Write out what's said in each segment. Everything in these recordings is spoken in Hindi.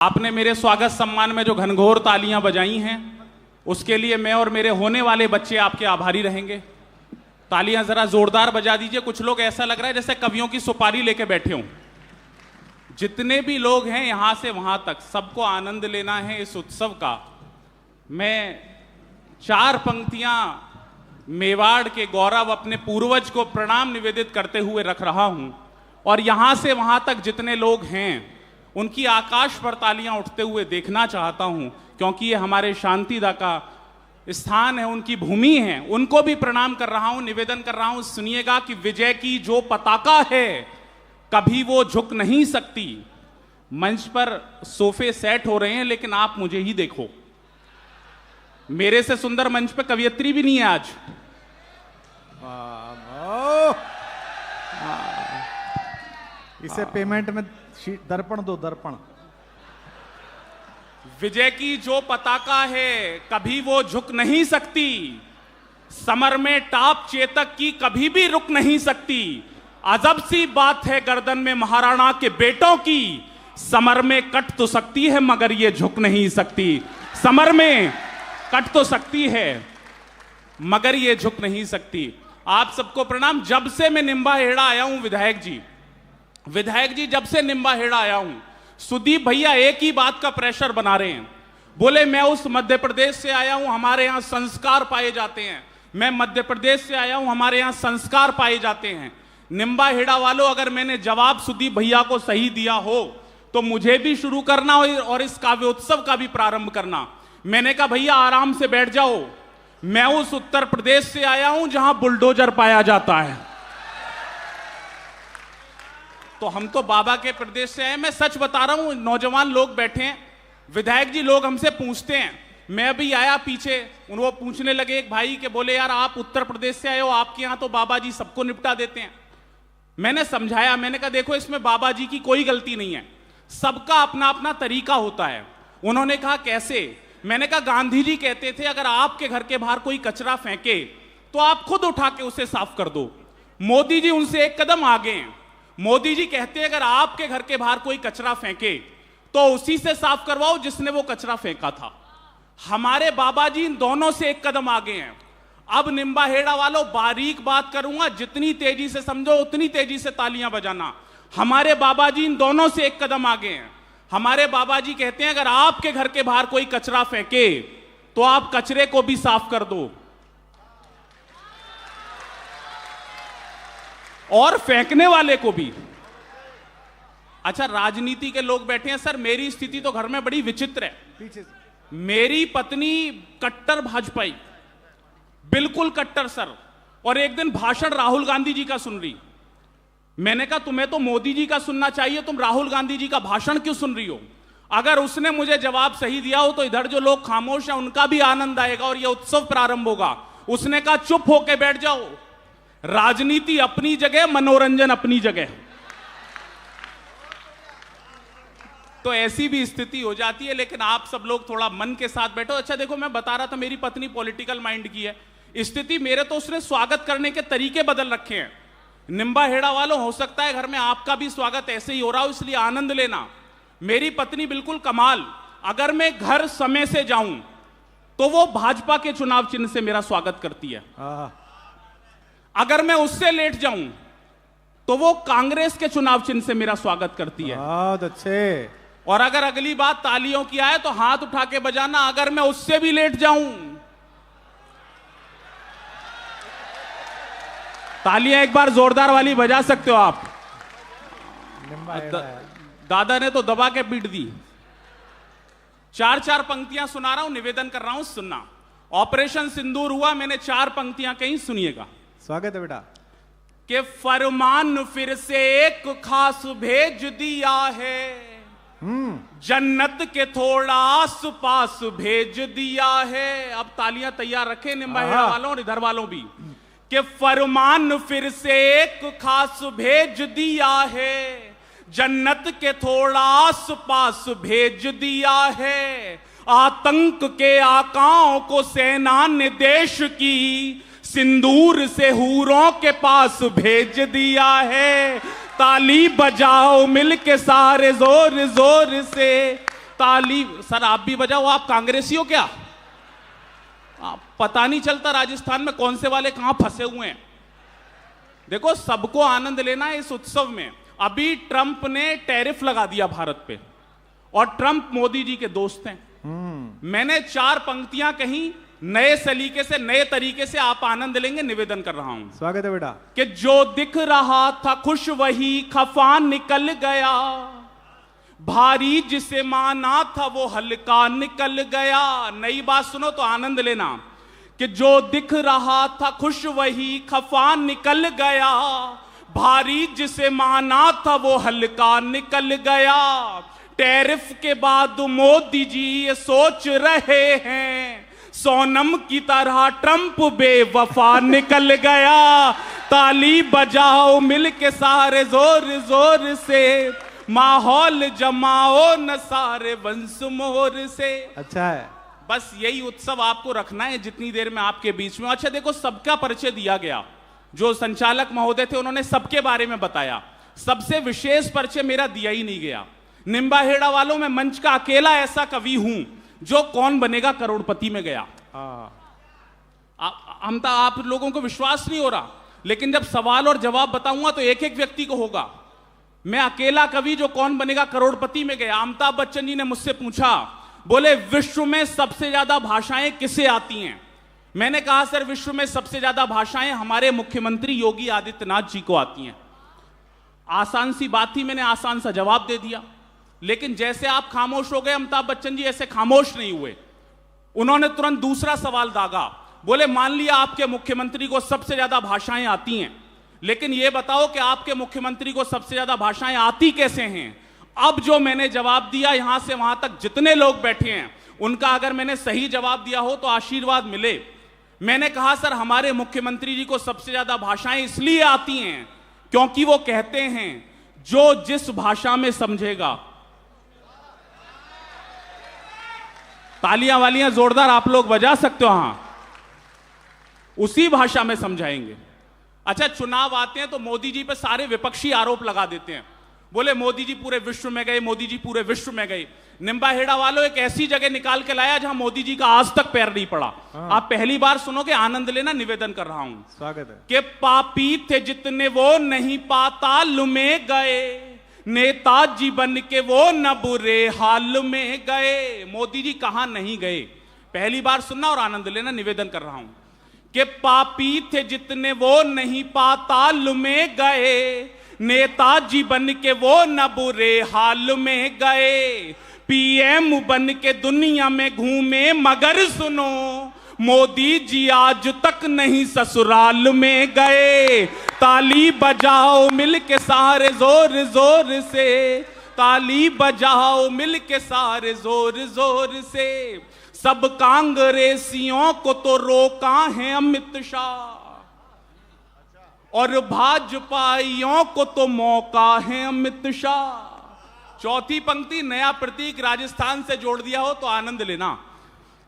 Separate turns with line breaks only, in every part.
आपने मेरे स्वागत सम्मान में जो घनघोर तालियां बजाई हैं उसके लिए मैं और मेरे होने वाले बच्चे आपके आभारी रहेंगे। तालियां जरा जोरदार बजा दीजिए। कुछ लोग ऐसा लग रहा है जैसे कवियों की सुपारी लेके बैठे हों। जितने भी लोग हैं यहां से वहां तक सबको आनंद लेना है इस उत्सव का। मैं 4 पंक्तियां मेवाड़ के गौरव अपने पूर्वज को प्रणाम निवेदित करते हुए रख रहा हूं और यहां से वहां तक जितने लोग हैं उनकी आकाश पर तालियां उठते हुए देखना चाहता हूं, क्योंकि ये हमारे शांतिदा का स्थान है, उनकी भूमि है। उनको भी प्रणाम कर रहा हूं, निवेदन कर रहा हूं। सुनिएगा कि विजय की जो पताका है कभी वो झुक नहीं सकती। मंच पर सोफे सेट हो रहे हैं लेकिन आप मुझे ही देखो। मेरे से सुंदर मंच पे कवियत्री भी नहीं है आज।
इसे पेमेंट में दर्पण दो, दर्पण।
विजय की जो पताका है कभी वो झुक नहीं सकती। समर में टाप चेतक की कभी भी रुक नहीं सकती। अजब सी बात है गर्दन में महाराणा के बेटों की। समर में कट तो सकती है मगर ये झुक नहीं सकती। समर में कट तो सकती है मगर ये झुक नहीं सकती। आप सबको प्रणाम। जब से मैं निम्बाहेड़ा आया हूं विधायक जी, जब से निम्बाहेड़ा आया हूं, सुदीप भैया एक ही बात का प्रेशर बना रहे हैं। बोले मैं उस मध्य प्रदेश से आया हूं, हमारे यहां संस्कार पाए जाते हैं। मैं मध्य प्रदेश से आया हूं, हमारे यहां संस्कार पाए जाते हैं। निम्बाहेड़ा वालों, अगर मैंने जवाब सुदीप भैया को सही दिया हो तो मुझे भी शुरू करना और इस काव्योत्सव का भी प्रारंभ करना। मैंने कहा भैया आराम से बैठ जाओ, मैं उस उत्तर प्रदेश से आया हूं जहां बुलडोजर पाया जाता है। तो हम तो बाबा के प्रदेश से आए। मैं सच बता रहा हूं, नौजवान लोग बैठे हैं, विधायक जी, लोग हमसे पूछते हैं। मैं अभी आया पीछे, वो पूछने लगे एक भाई के, बोले यार आप उत्तर प्रदेश से आए हो, आपके यहां तो बाबा जी सबको निपटा देते हैं। मैंने समझाया, मैंने कहा देखो इसमें बाबा जी की कोई गलती नहीं है, सबका अपना अपना तरीका होता है। उन्होंने कहा कैसे? मैंने कहा गांधी जी कहते थे अगर आपके घर के बाहर कोई कचरा फेंके तो आप खुद उठा के उसे साफ कर दो। मोदी जी उनसे एक कदम आगे हैं। मोदी जी कहते हैं अगर आपके घर के बाहर कोई कचरा फेंके तो उसी से साफ करवाओ जिसने वो कचरा फेंका था। हमारे बाबा जी इन दोनों से एक कदम आगे हैं। अब निम्बाहेड़ा वालों बारीक बात करूंगा, जितनी तेजी से समझो उतनी तेजी से तालियां बजाना। हमारे बाबा जी इन दोनों से एक कदम आगे हैं। हमारे बाबा जी कहते हैं अगर आपके घर के बाहर कोई कचरा फेंके तो आप कचरे को भी साफ कर दो और फेंकने वाले को भी। अच्छा, राजनीति के लोग बैठे हैं। सर मेरी स्थिति तो घर में बड़ी विचित्र है। पीछे मेरी पत्नी कट्टर भाजपाई, बिल्कुल कट्टर सर, और एक दिन भाषण राहुल गांधी जी का सुन रही। मैंने कहा तुम्हें तो मोदी जी का सुनना चाहिए, तुम राहुल गांधी जी का भाषण क्यों सुन रही हो? अगर उसने मुझे जवाब सही दिया हो तो इधर जो लोग खामोश हैं उनका भी आनंद आएगा और यह उत्सव प्रारंभ होगा। उसने कहा चुप होके बैठ जाओ, राजनीति अपनी जगह, मनोरंजन अपनी जगह। तो ऐसी भी स्थिति हो जाती है, लेकिन आप सब लोग थोड़ा मन के साथ बैठो। अच्छा देखो, मैं बता रहा था मेरी पत्नी पॉलिटिकल माइंड की है। स्थिति मेरे तो उसने स्वागत करने के तरीके बदल रखे हैं। निम्बाहेड़ा वालों, हो सकता है घर में आपका भी स्वागत ऐसे ही हो रहा हो, इसलिए आनंद लेना। मेरी पत्नी बिल्कुल कमाल। अगर मैं घर समय से जाऊं तो वो भाजपा के चुनाव चिन्ह से मेरा स्वागत करती है। अगर मैं उससे लेट जाऊं तो वो कांग्रेस के चुनाव चिन्ह से मेरा स्वागत करती है।
बहुत अच्छे।
और अगर अगली बात तालियों की आए तो हाथ उठा के बजाना। अगर मैं उससे भी लेट जाऊं, तालियां एक बार जोरदार वाली बजा सकते हो आप। दादा ने तो दबा के पीट दी। 4 पंक्तियां सुना रहा हूं, निवेदन कर रहा हूं, सुनना। ऑपरेशन सिंदूर हुआ, मैंने 4 पंक्तियां कहीं, सुनिएगा।
स्वागत है बेटा।
कि फरमान फिर से एक खास भेज दिया है, जन्नत के थोड़ा आस पास भेज दिया है। अब तालियां तैयार रखें निम्बाहेड़ा वालों और इधर वालों भी। कि फरमान फिर से एक खास भेज दिया है, जन्नत के थोड़ा आस पास भेज दिया है। आतंक के आकाओं को सेना ने देश की सिंदूर से हूरों के पास भेज दिया है। ताली बजाओ मिलके सारे जोर जोर से, ताली। सर आप भी बजाओ, आप कांग्रेसी हो क्या? पता नहीं चलता राजस्थान में कौन से वाले कहां फंसे हुए हैं। देखो सबको आनंद लेना है इस उत्सव में। अभी ट्रंप ने टैरिफ लगा दिया भारत पे, और ट्रंप मोदी जी के दोस्त हैं। मैंने 4 पंक्तियां कही, नए सलीके से, नए तरीके से आप आनंद लेंगे, निवेदन कर रहा हूं।
स्वागत है बेटा।
कि जो दिख रहा था खुश वही खफा निकल गया, भारी जिसे माना था वो हल्का निकल गया। नई बात सुनो तो आनंद लेना। कि जो दिख रहा था खुश वही खफा निकल गया, भारी जिसे माना था वो हल्का निकल गया। टैरिफ के बाद मोदी जी ये सोच रहे हैं, सोनम की तरह ट्रंप बेवफा निकल गया। ताली बजाओ मिल के सारे जोर जोर से, माहौल जमाओ न सारे वंश मोर से।
अच्छा है।
बस यही उत्सव आपको रखना है जितनी देर में आपके बीच में। अच्छा देखो, सबका परिचय दिया गया, जो संचालक महोदय थे उन्होंने सबके बारे में बताया। सबसे विशेष परिचय मेरा दिया ही नहीं गया। निम्बाहेड़ा वालों में मंच का अकेला ऐसा कवि हूं जो कौन बनेगा करोड़पति में गया। आप लोगों को विश्वास नहीं हो रहा, लेकिन जब सवाल और जवाब बताऊंगा तो एक एक व्यक्ति को होगा। मैं अकेला कवि जो कौन बनेगा करोड़पति में गया। अमिताभ बच्चन जी ने मुझसे पूछा, बोले विश्व में सबसे ज्यादा भाषाएं किसे आती हैं? मैंने कहा सर विश्व में सबसे ज्यादा भाषाएं हमारे मुख्यमंत्री योगी आदित्यनाथ जी को आती हैं। आसान सी बात थी, मैंने आसान सा जवाब दे दिया। लेकिन जैसे आप खामोश हो गए अमिताभ बच्चन जी, ऐसे खामोश नहीं हुए। उन्होंने तुरंत दूसरा सवाल दागा। बोले मान लिया आपके मुख्यमंत्री को सबसे ज्यादा भाषाएं आती हैं, लेकिन यह बताओ कि आपके मुख्यमंत्री को सबसे ज्यादा भाषाएं आती कैसे हैं? अब जो मैंने जवाब दिया, यहां से वहां तक जितने लोग बैठे हैं उनका अगर मैंने सही जवाब दिया हो तो आशीर्वाद मिले। मैंने कहा सर हमारे मुख्यमंत्री जी को सबसे ज्यादा भाषाएं इसलिए आती हैं क्योंकि वो कहते हैं जो जिस भाषा में समझेगा। तालियां वालियां जोरदार आप लोग बजा सकते हो, हां, उसी भाषा में समझाएंगे। अच्छा, चुनाव आते हैं तो मोदी जी पे सारे विपक्षी आरोप लगा देते हैं। बोले मोदी जी पूरे विश्व में गए, मोदी जी पूरे विश्व में गए। निम्बाहेड़ा वालों एक ऐसी जगह निकाल के लाया जहां मोदी जी का आज तक पैर नहीं पड़ा। आप पहली बार सुनोगे, आनंद लेना, निवेदन कर रहा हूं।
स्वागत है।
कि पापी थे जितने वो नहीं पाताल में गए, नेताजी बन के वो न बुरे हाल में गए। मोदी जी कहां नहीं गए? पहली बार सुनना और आनंद लेना, निवेदन कर रहा हूं। कि पापी थे जितने वो नहीं पाताल में गए, नेताजी बन के वो न बुरे हाल में गए। पीएम बन के दुनिया में घूमे मगर सुनो, मोदी जी आज तक नहीं ससुराल में गए। ताली बजाओ मिल के सारे जोर जोर से, ताली बजाओ मिल के सारे जोर जोर से। सब कांग्रेसियों को तो रोका है अमित शाह, और भाजपाइयों को तो मौका है अमित शाह। चौथी पंक्ति नया प्रतीक राजस्थान से जोड़ दिया हो तो आनंद लेना।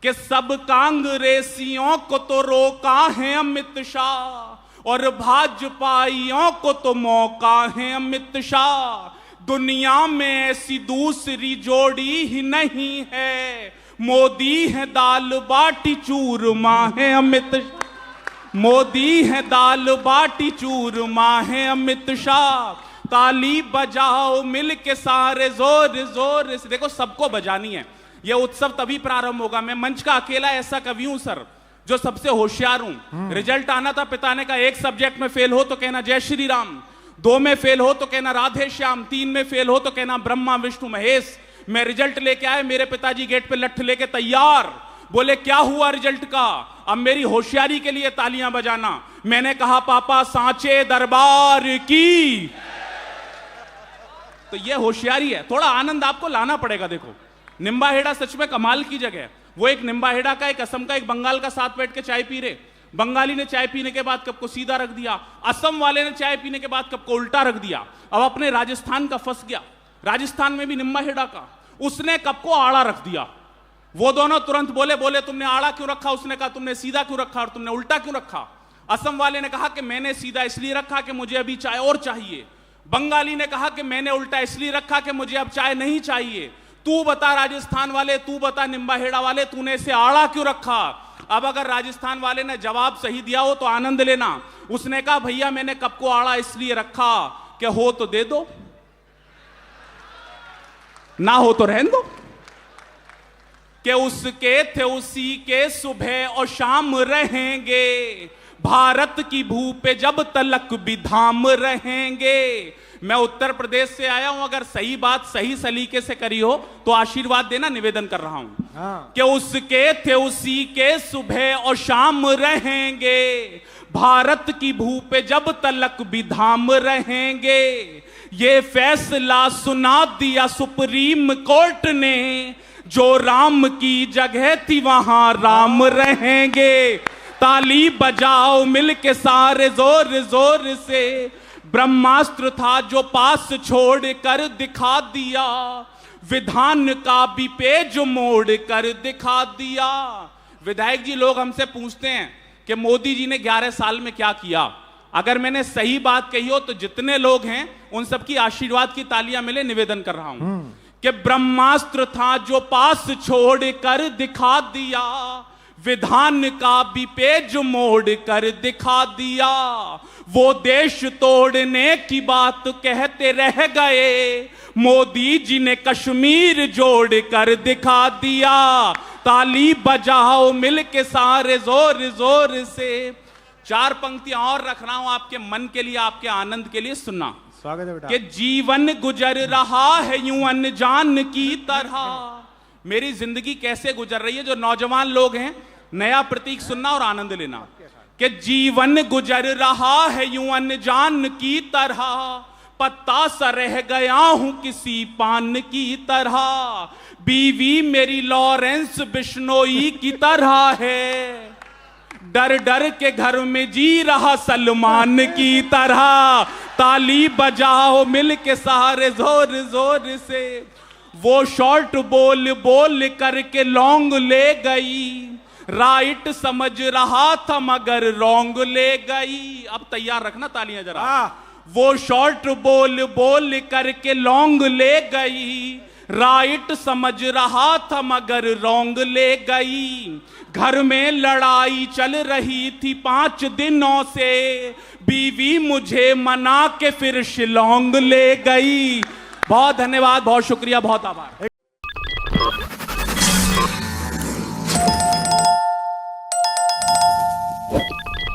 कि सब कांग्रेसियों को तो रोका है अमित शाह, और भाजपाइयों को तो मौका है अमित शाह। दुनिया में ऐसी दूसरी जोड़ी ही नहीं है, मोदी है दाल बाटी चूरमा है अमित शाह। मोदी है दाल बाटी चूरमा है अमित शाह। ताली बजाओ मिल के सारे जोर जोर से। देखो सबको बजानी है, यह उत्सव तभी प्रारंभ होगा। मैं मंच का अकेला ऐसा कवि हूं सर जो सबसे होशियार हूं। रिजल्ट आना था पिताने का, 1 सब्जेक्ट में फेल हो तो कहना जय श्री राम, 2 में फेल हो तो कहना राधे श्याम, 3 में फेल हो तो कहना ब्रह्मा विष्णु महेश। मैं रिजल्ट लेके आए, मेरे पिताजी गेट पे लठ लेके तैयार। बोले क्या हुआ रिजल्ट का? अब मेरी होशियारी के लिए तालियां बजाना। मैंने कहा पापा सांचे दरबार की। तो यह होशियारी है, थोड़ा आनंद आपको लाना पड़ेगा। देखो निम्बाहेड़ा सच में कमाल की जगह है। वो एक निम्बाहेड़ा का, एक असम का, एक बंगाल का साथ बैठ के चाय पी रहे। बंगाली ने चाय पीने के बाद कप को सीधा रख दिया, असम वाले ने चाय पीने के बाद कप को उल्टा रख दिया। अब अपने राजस्थान का फंस गया, राजस्थान में भी निम्बाहेड़ा का, उसने कप को आड़ा रख दिया। वो दोनों तुरंत बोले तुमने आड़ा क्यों रखा? उसने कहा तुमने सीधा क्यों रखा और तुमने उल्टा क्यों रखा? असम वाले ने कहा कि मैंने सीधा इसलिए रखा कि मुझे अभी चाय और चाहिए। बंगाली ने कहा कि मैंने उल्टा इसलिए रखा कि मुझे अब चाय नहीं चाहिए। तू बता राजस्थान वाले, तू बता निम्बाहेड़ा वाले, तूने इसे आड़ा क्यों रखा? अब अगर राजस्थान वाले ने जवाब सही दिया हो तो आनंद लेना। उसने कहा भैया मैंने कप को आड़ा इसलिए रखा कि हो तो दे दो, ना हो तो रहने दो। कि उसके थे उसी के सुबह और शाम रहेंगे, भारत की भू पे जब तलक भी धाम रहेंगे। मैं उत्तर प्रदेश से आया हूं, अगर सही बात सही सलीके से करी हो तो आशीर्वाद देना, निवेदन कर रहा हूं। कि उसके थे उसी के सुबह और शाम रहेंगे, भारत की भू पे जब तलक भी धाम रहेंगे। ये फैसला सुना दिया सुप्रीम कोर्ट ने, जो राम की जगह थी वहां राम रहेंगे। ताली बजाओ मिलके सारे जोर जोर से, ब्रह्मास्त्र था जो पास छोड़ कर दिखा दिया, विधान का भी पेज मोड़ कर दिखा दिया। विधायक जी, लोग हमसे पूछते हैं कि मोदी जी ने 11 साल में क्या किया। अगर मैंने सही बात कही हो तो जितने लोग हैं उन सबकी आशीर्वाद की तालियां मिले, निवेदन कर रहा हूं कि ब्रह्मास्त्र था जो पास छोड़ कर दिखा दिया, विधान का भी पेज मोड़ कर दिखा दिया। वो देश तोड़ने की बात कहते रह गए, मोदी जी ने कश्मीर जोड़ कर दिखा दिया। ताली बजाओ मिलके सारे जोर जोर से। 4 पंक्तियां और रख रहा हूं आपके मन के लिए, आपके आनंद के लिए, सुनना।
स्वागत है बेटा।
कि जीवन गुजर रहा है यूं अनजान की तरह। मेरी जिंदगी कैसे गुजर रही है, जो नौजवान लोग हैं नया प्रतीक सुनना और आनंद लेना। कि जीवन गुजर रहा है यूं अनजान की तरह, पत्ता सा रह गया हूं किसी पान की तरह। बीवी मेरी लॉरेंस बिश्नोई की तरह है, डर डर के घर में जी रहा सलमान की तरह। ताली बजाओ मिल के सारे जोर जोर से। वो शॉर्ट बोल बोल करके लॉन्ग ले गई, राइट समझ रहा था मगर रॉन्ग ले गई। अब तैयार रखना तालियां जरा। वो शॉर्ट बोल बोल करके लॉन्ग ले गई, राइट समझ रहा था मगर रॉन्ग ले गई। घर में लड़ाई चल रही थी 5 दिनों से, बीवी मुझे मना के फिर शिलोंग ले गई। बहुत धन्यवाद, बहुत शुक्रिया, बहुत आभार।